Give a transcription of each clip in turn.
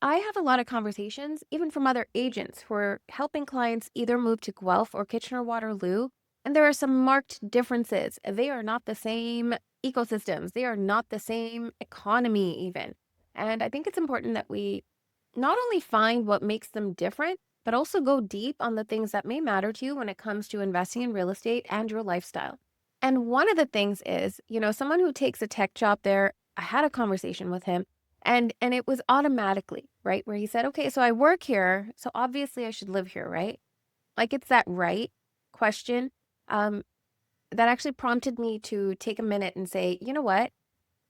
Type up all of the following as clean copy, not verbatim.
I have a lot of conversations, even from other agents who are helping clients either move to Guelph or Kitchener-Waterloo, and there are some marked differences. They are not the same ecosystems. They are not the same economy even. And I think it's important that we not only find what makes them different, but also go deep on the things that may matter to you when it comes to investing in real estate and your lifestyle. And one of the things is, someone who takes a tech job there, I had a conversation with him and it was automatically, right? Where he said, "Okay, so I work here, so obviously I should live here, right?" Like it's that right question. Um, that actually prompted me to take a minute and say, "You know what?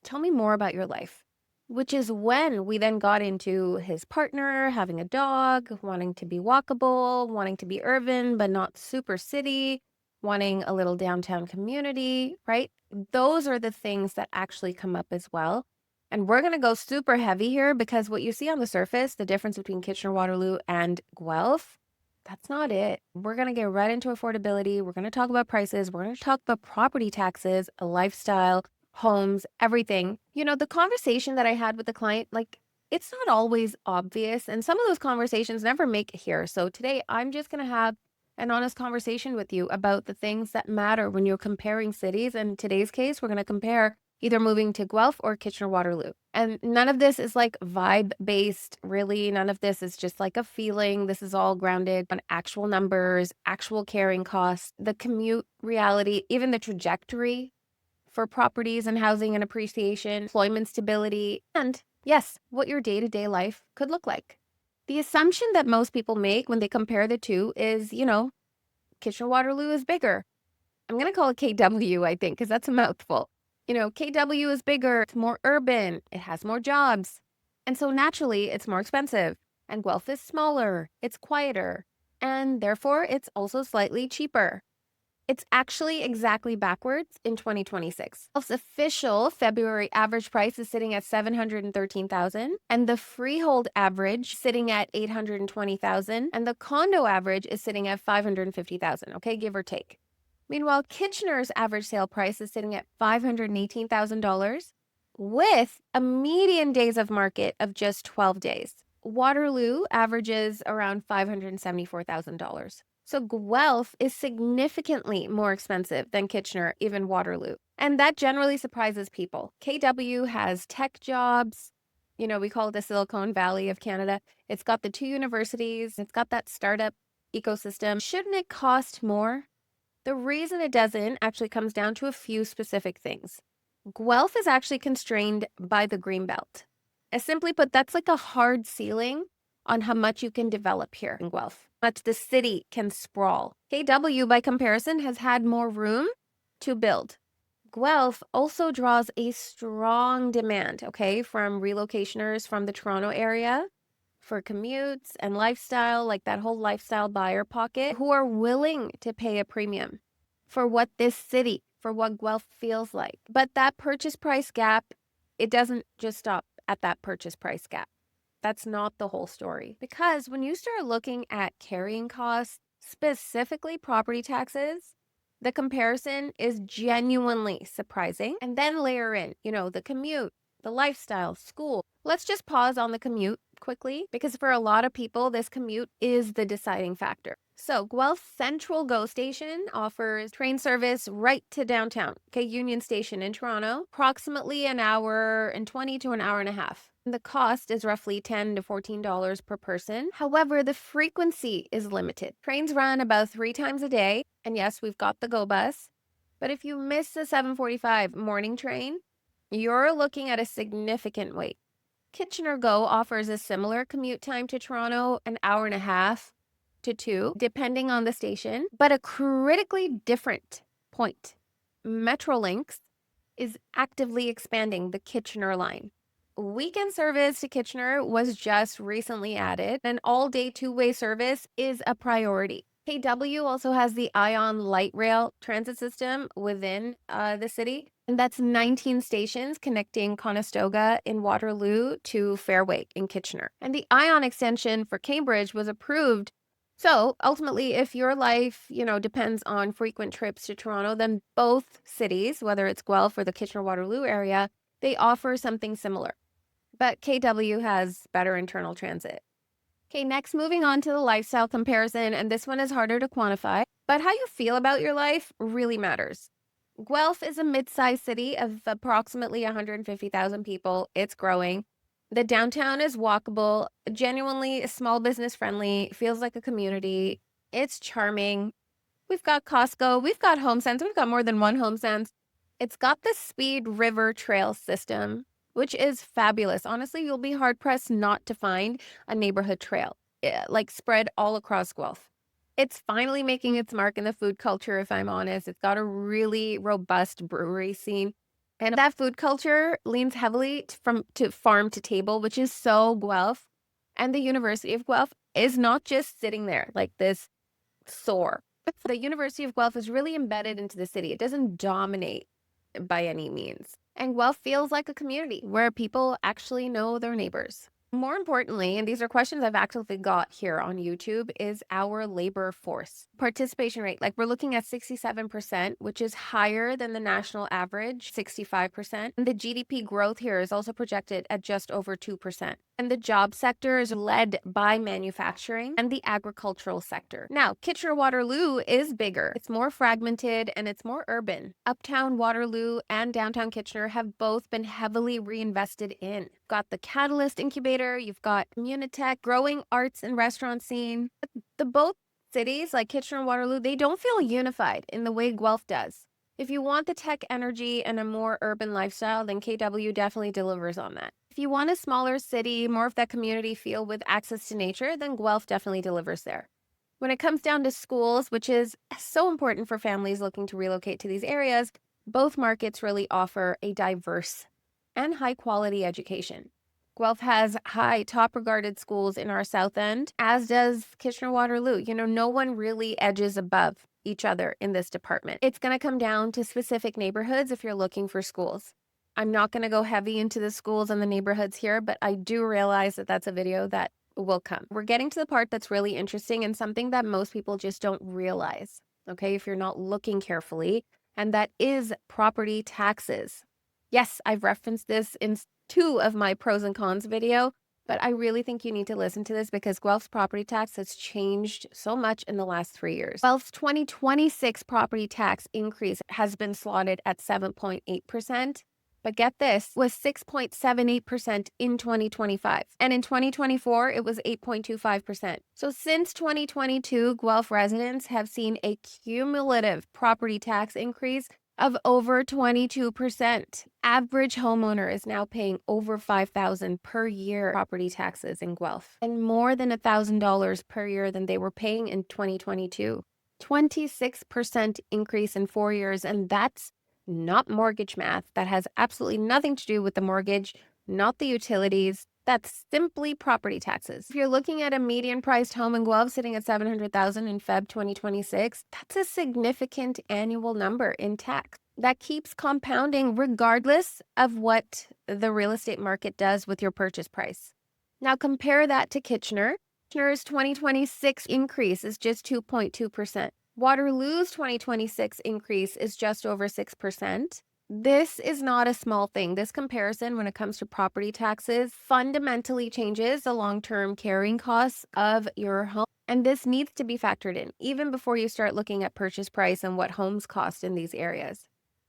Tell me more about your life." Which is when we then got into his partner, having a dog, wanting to be walkable, wanting to be urban, but not super city, wanting a little downtown community, right? Those are the things that actually come up as well. And we're going to go super heavy here because what you see on the surface, the difference between Kitchener-Waterloo and Guelph, that's not it. We're going to get right into affordability. We're going to talk about prices. We're going to talk about property taxes, a lifestyle, homes, everything. The conversation that I had with the client, like, it's not always obvious. And some of those conversations never make it here. So today I'm just going to have an honest conversation with you about the things that matter when you're comparing cities. In today's case, we're going to compare either moving to Guelph or Kitchener-Waterloo. And none of this is like vibe based, really. None of this is just like a feeling. This is all grounded on actual numbers, actual carrying costs, the commute reality, even the trajectory for properties and housing and appreciation, employment stability, and yes, what your day-to-day life could look like. The assumption that most people make when they compare the two is, Kitchener-Waterloo is bigger. I'm going to call it KW, I think, because that's a mouthful. KW is bigger, it's more urban, it has more jobs. And so naturally, it's more expensive. And Guelph is smaller, it's quieter, and therefore it's also slightly cheaper. It's actually exactly backwards in 2026. Guelph's official February average price is sitting at 713,000, and the freehold average sitting at 820,000, and the condo average is sitting at 550,000, okay, give or take. Meanwhile, Kitchener's average sale price is sitting at $518,000 with a median days of market of just 12 days. Waterloo averages around $574,000. So Guelph is significantly more expensive than Kitchener, even Waterloo. And that generally surprises people. KW has tech jobs. We call it the Silicon Valley of Canada. It's got the two universities. It's got that startup ecosystem. Shouldn't it cost more? The reason it doesn't actually comes down to a few specific things. Guelph is actually constrained by the Greenbelt. As simply put, that's like a hard ceiling on how much you can develop here in Guelph, how much the city can sprawl. KW, by comparison, has had more room to build. Guelph also draws a strong demand, okay, from relocationers from the Toronto area for commutes and lifestyle, like that whole lifestyle buyer pocket, who are willing to pay a premium for what this city, for what Guelph feels like. But that purchase price gap, it doesn't just stop at that purchase price gap. That's not the whole story. Because when you start looking at carrying costs, specifically property taxes, the comparison is genuinely surprising. And then layer in, the commute, the lifestyle, school. Let's just pause on the commute quickly, because for a lot of people, this commute is the deciding factor. So Guelph Central GO Station offers train service right to downtown, okay, Union Station in Toronto, approximately an hour and 20 to an hour and a half. The cost is roughly $10 to $14 per person. However, the frequency is limited. Trains run about 3 times a day, and yes, we've got the GO bus. But if you miss the 7:45 morning train, you're looking at a significant wait. Kitchener Go offers a similar commute time to Toronto, an hour and a half to 2, depending on the station, but a critically different point. Metrolinx is actively expanding the Kitchener line. Weekend service to Kitchener was just recently added, and all-day two-way service is a priority. KW also has the Ion Light Rail transit system within the city, and that's 19 stations connecting Conestoga in Waterloo to Fairway in Kitchener. And the Ion extension for Cambridge was approved. So ultimately, if your life, depends on frequent trips to Toronto, then both cities, whether it's Guelph or the Kitchener-Waterloo area, they offer something similar. but KW has better internal transit. Okay, next, moving on to the lifestyle comparison, and this one is harder to quantify, but how you feel about your life really matters. Guelph is a mid-sized city of approximately 150,000 people. It's growing. The downtown is walkable, genuinely small business friendly, feels like a community. It's charming. We've got Costco, we've got HomeSense, we've got more than one HomeSense. It's got the Speed River Trail system, which is fabulous. Honestly, you'll be hard-pressed not to find a neighborhood trail, like spread all across Guelph. It's finally making its mark in the food culture, if I'm honest. It's got a really robust brewery scene. And that food culture leans heavily to farm to table, which is so Guelph. And the University of Guelph is not just sitting there like this sore. The University of Guelph is really embedded into the city. It doesn't dominate by any means. And Guelph feels like a community where people actually know their neighbors. More importantly, and these are questions I've actively got here on YouTube, is our labor force participation rate. Like, we're looking at 67%, which is higher than the national average, 65%. And the GDP growth here is also projected at just over 2%. And the job sector is led by manufacturing and the agricultural sector. Now, Kitchener-Waterloo is bigger. It's more fragmented and it's more urban. Uptown Waterloo and downtown Kitchener have both been heavily reinvested in. You've got the Catalyst Incubator, you've got Communitech, growing arts and restaurant scene. The both cities, like Kitchener and Waterloo, they don't feel unified in the way Guelph does. If you want the tech energy and a more urban lifestyle, then KW definitely delivers on that. If you want a smaller city, more of that community feel with access to nature, then Guelph definitely delivers there. When it comes down to schools, which is so important for families looking to relocate to these areas, both markets really offer a diverse and high quality education. Guelph has high, top regarded schools in our South End, as does Kitchener-Waterloo. No one really edges above each other in this department. It's going to come down to specific neighborhoods if you're looking for schools. I'm not going to go heavy into the schools and the neighborhoods here, but I do realize that that's a video that will come. We're getting to the part that's really interesting and something that most people just don't realize, okay, if you're not looking carefully, and that is property taxes. Yes, I've referenced this in 2 of my pros and cons video, but I really think you need to listen to this because Guelph's property tax has changed so much in the last 3 years. Guelph's 2026 property tax increase has been slotted at 7.8%. But get this, was 6.78% in 2025. And in 2024, it was 8.25%. So since 2022, Guelph residents have seen a cumulative property tax increase of over 22%. Average homeowner is now paying over $5,000 per year property taxes in Guelph, and more than $1,000 per year than they were paying in 2022. 26% increase in 4 years, and that's not mortgage math. That has absolutely nothing to do with the mortgage, not the utilities. That's simply property taxes. If you're looking at a median priced home in Guelph sitting at $700,000 in Feb 2026, that's a significant annual number in tax. That keeps compounding regardless of what the real estate market does with your purchase price. Now compare that to Kitchener. Kitchener's 2026 increase is just 2.2%. Waterloo's 2026 increase is just over 6%. This is not a small thing. This comparison, when it comes to property taxes, fundamentally changes the long-term carrying costs of your home. And this needs to be factored in, even before you start looking at purchase price and what homes cost in these areas.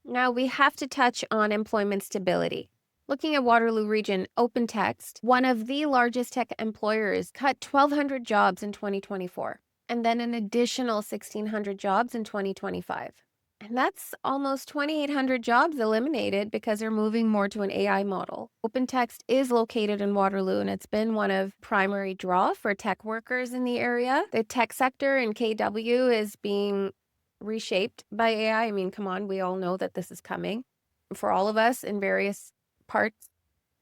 Now, we have to touch on employment stability. Looking at Waterloo region, OpenText, one of the largest tech employers, cut 1,200 jobs in 2024. And then an additional 1,600 jobs in 2025. And that's almost 2,800 jobs eliminated because they're moving more to an AI model. OpenText is located in Waterloo, and it's been one of primary draw for tech workers in the area. The tech sector in KW is being reshaped by AI. I mean, come on, we all know that this is coming. For all of us in various parts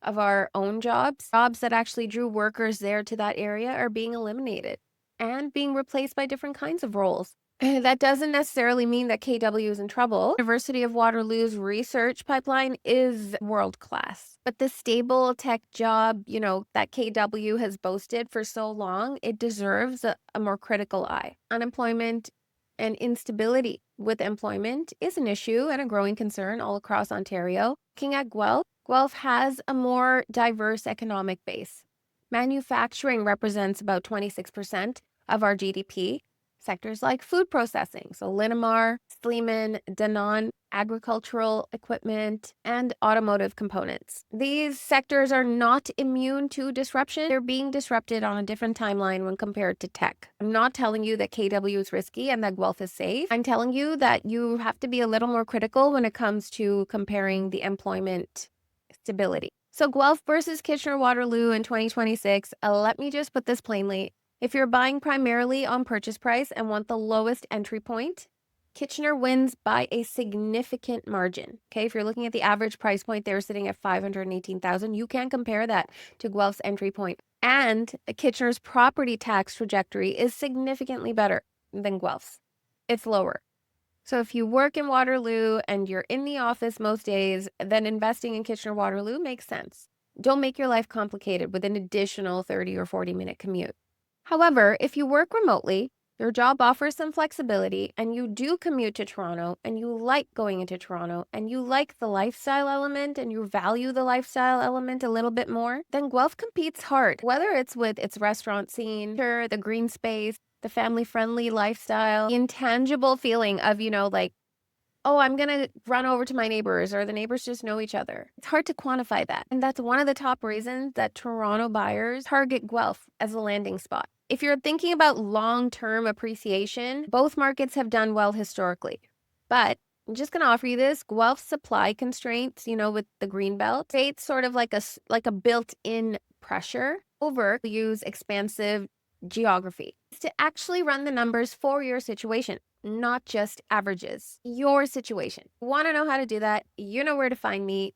of our own jobs that actually drew workers there to that area are being eliminated and being replaced by different kinds of roles. That doesn't necessarily mean that KW is in trouble. University of Waterloo's research pipeline is world-class. But the stable tech job, that KW has boasted for so long, it deserves a more critical eye. Unemployment and instability with employment is an issue and a growing concern all across Ontario. Looking at Guelph Guelph has a more diverse economic base. Manufacturing represents about 26% of our GDP. Sectors like food processing, so Linamar, Sleeman, Danone, agricultural equipment, and automotive components. These sectors are not immune to disruption. They're being disrupted on a different timeline when compared to tech. I'm not telling you that KW is risky and that Guelph is safe. I'm telling you that you have to be a little more critical when it comes to comparing the employment stability. So Guelph versus Kitchener-Waterloo in 2026, let me just put this plainly. If you're buying primarily on purchase price and want the lowest entry point, Kitchener wins by a significant margin. Okay, if you're looking at the average price point, they're sitting at $518,000. You can compare that to Guelph's entry point. And Kitchener's property tax trajectory is significantly better than Guelph's. It's lower. So if you work in Waterloo and you're in the office most days, then investing in Kitchener-Waterloo makes sense. Don't make your life complicated with an additional 30 or 40-minute commute. However, if you work remotely, your job offers some flexibility, and you do commute to Toronto, and you like going into Toronto, and you like the lifestyle element, and you value the lifestyle element a little bit more, then Guelph competes hard, whether it's with its restaurant scene, the green space, the family-friendly lifestyle, the intangible feeling of, like, oh, I'm going to run over to my neighbors, or the neighbors just know each other. It's hard to quantify that. And that's one of the top reasons that Toronto buyers target Guelph as a landing spot. If you're thinking about long-term appreciation, both markets have done well historically. But I'm just going to offer you this. Guelph's supply constraints, with the Greenbelt, creates sort of like a built-in pressure over use expansive geography. It's to actually run the numbers for your situation, not just averages. Your situation. Want to know how to do that? You know where to find me.